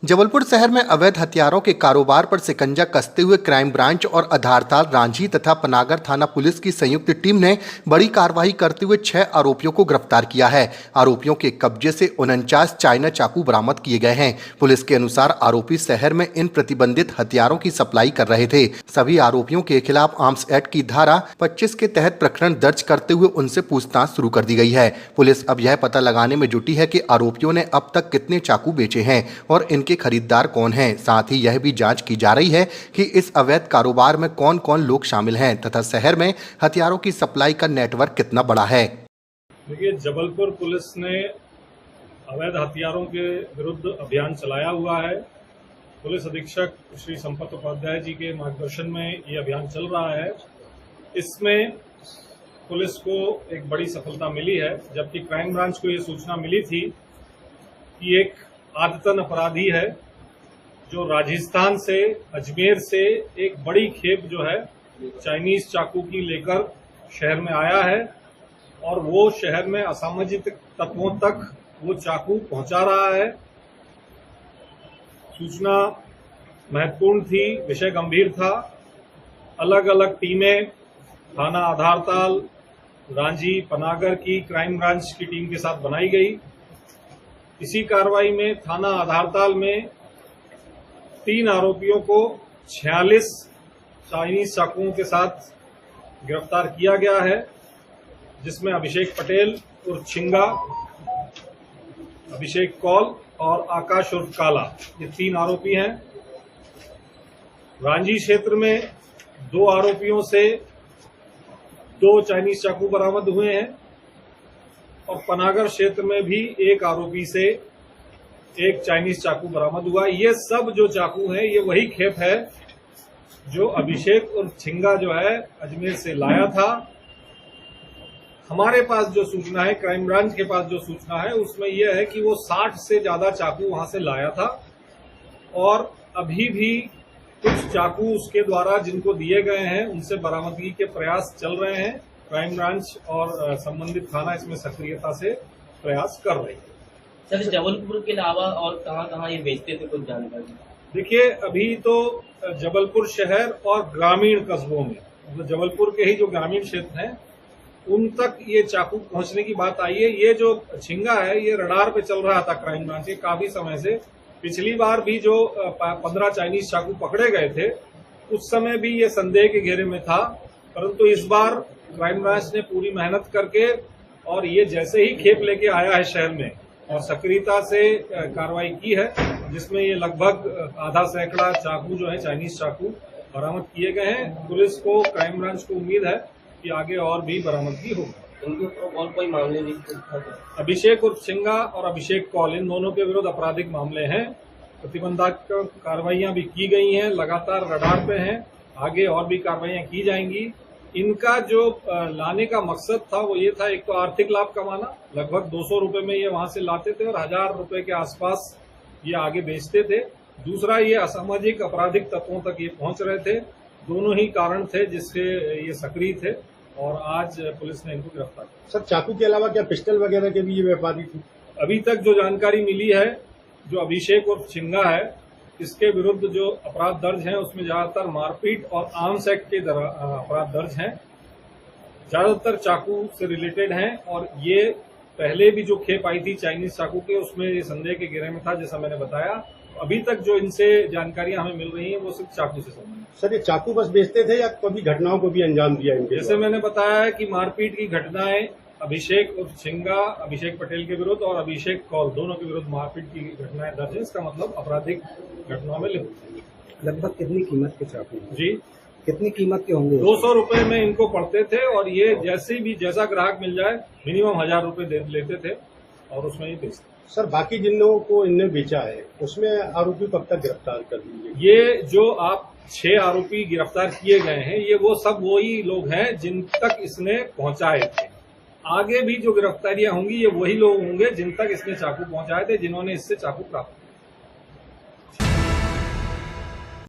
जबलपुर शहर में अवैध हथियारों के कारोबार पर शिकंजा कसते हुए क्राइम ब्रांच और आधारताल, रांझी तथा पनागर थाना पुलिस की संयुक्त टीम ने बड़ी कार्रवाई करते हुए 6 आरोपियों को गिरफ्तार किया है। आरोपियों के कब्जे से 49 चाइना चाकू बरामद किए गए हैं। पुलिस के अनुसार आरोपी शहर में इन प्रतिबंधित हथियारों की सप्लाई कर रहे थे। सभी आरोपियों के खिलाफ आर्म्स एक्ट की धारा 25 के तहत प्रकरण दर्ज करते हुए उनसे पूछताछ शुरू कर दी गई है। पुलिस अब यह पता लगाने में जुटी है कि आरोपियों ने अब तक कितने चाकू बेचे हैं और इनके खरीदार कौन हैं। साथ ही यह भी जांच की जा रही है कि इस अवैध कारोबार में कौन कौन लोग शामिल हैं तथा शहर में हथियारों की सप्लाई का नेटवर्क कितना बड़ा है। देखिए, जबलपुर पुलिस ने अवैध हथियारों के विरुद्ध अभियान चलाया हुआ है। पुलिस अधीक्षक श्री संपत उपाध्याय जी के मार्गदर्शन में ये अभियान चल रहा है। इसमें पुलिस को एक बड़ी सफलता मिली है, जबकि क्राइम ब्रांच को ये सूचना मिली थी कि एक आदतन अपराधी है जो राजस्थान से, अजमेर से एक बड़ी खेप जो है चाइनीज चाकू की लेकर शहर में आया है और वो शहर में असामाजिक तत्वों तक वो चाकू पहुंचा रहा है। सूचना महत्वपूर्ण थी, विषय गंभीर था। अलग अलग टीमें थाना आधारताल, रांझी, पनागर की क्राइम ब्रांच की टीम के साथ बनाई गई। इसी कार्रवाई में थाना आधारताल में 3 आरोपियों को 46 चाइनीज चाकुओं के साथ गिरफ्तार किया गया है, जिसमें अभिषेक पटेल उर्फ छिंगा, अभिषेक कौल और आकाश उर्फ काला, ये 3 आरोपी हैं। रांझी क्षेत्र में 2 आरोपियों से 2 चाइनीज चाकू बरामद हुए हैं और पनागर क्षेत्र में भी 1 आरोपी से 1 चाइनीज चाकू बरामद हुआ। ये सब जो चाकू हैं ये वही खेप है जो अभिषेक और छिंगा जो है अजमेर से लाया था। हमारे पास जो सूचना है, क्राइम ब्रांच के पास जो सूचना है, उसमें यह है कि वो 60 से ज्यादा चाकू वहां से लाया था और अभी भी कुछ चाकू उसके द्वारा जिनको दिए गए हैं उनसे बरामदगी के प्रयास चल रहे हैं। क्राइम ब्रांच और संबंधित थाना इसमें सक्रियता से प्रयास कर रही है। सर, जबलपुर के अलावा और कहां-कहां ये बेचते थे, कुछ जानकारी? देखिए, अभी तो जबलपुर शहर और ग्रामीण कस्बों में, मतलब जबलपुर के ही जो ग्रामीण क्षेत्र हैं उन तक ये चाकू पहुंचने की बात आई है। ये जो छिंगा है ये रडार पे चल रहा था क्राइम ब्रांच के काफी समय से। पिछली बार भी जो 15 चाइनीज चाकू पकड़े गए थे उस समय भी ये संदेह के घेरे में था, परंतु इस बार क्राइम ब्रांच ने पूरी मेहनत करके और ये जैसे ही खेप लेके आया है शहर में और सक्रियता से कार्रवाई की है, जिसमें ये लगभग आधा सैकड़ा चाकू जो है चाइनीज चाकू बरामद किए गए हैं। पुलिस को, क्राइम ब्रांच को उम्मीद है कि आगे और भी बरामदगी होगी। इनके और कोई मामले नहीं? अभिषेक उर्फ छिंगा और अभिषेक कौल, इन दोनों के विरुद्ध आपराधिक मामले हैं। प्रतिबंधात्मक कार्रवाइयां भी की गई हैं, लगातार रडार पे हैं, आगे और भी कार्रवाइयां की जाएंगी। इनका जो लाने का मकसद था वो ये था, एक तो आर्थिक लाभ कमाना, लगभग 200 रुपए में ये वहां से लाते थे और 1000 रुपए के आसपास ये आगे बेचते थे। दूसरा, ये असामाजिक आपराधिक तत्वों तक ये पहुंच रहे थे। दोनों ही कारण थे जिससे ये सक्रिय थे और आज पुलिस ने इनको गिरफ्तार किया। सर, चाकू के अलावा क्या पिस्टल वगैरह के भी ये व्यापारी थे? अभी तक जो जानकारी मिली है, जो अभिषेक और छिंगा है इसके विरुद्ध जो अपराध दर्ज हैं उसमें ज्यादातर मारपीट और आर्म्स एक्ट के अपराध दर्ज हैं, ज्यादातर चाकू से रिलेटेड हैं। और ये पहले भी जो खेप आई थी चाइनीज चाकू के, उसमें ये संदेह के घेरे में था, जैसा मैंने बताया। अभी तक जो इनसे जानकारियां हमें मिल रही हैं वो सिर्फ चाकू से संबंधित। सर, ये चाकू बस बेचते थे या कभी घटनाओं को भी अंजाम दिया इनके? जैसे मैंने बताया है कि मारपीट की घटनाएं अभिषेक उर्फ छिंगा, अभिषेक पटेल के विरुद्ध और अभिषेक कौल, दोनों के विरुद्ध मारपीट की घटनाएं दर्ज है। इसका मतलब आपराधिक घटनाओं में लिप्त। लगभग कितनी कीमत के चाकू जी? कितनी कीमत के होंगे? 200 रुपए में इनको पड़ते थे और ये जैसा ग्राहक मिल जाए मिनिमम 1000 रुपए दे लेते थे और उसमें ये बेचते। सर, बाकी जिन लोगों को इनने बेचा है उसमें आरोपी कब तक गिरफ्तार कर दीजिए? ये जो आप 6 आरोपी गिरफ्तार किए गए हैं ये वो सब वही लोग हैं जिन तक इसने पहुंचाए थे। आगे भी जो गिरफ्तारियां होंगी ये वही लोग होंगे जिन तक इसने चाकू पहुंचाए थे, जिन्होंने इससे चाकू प्राप्त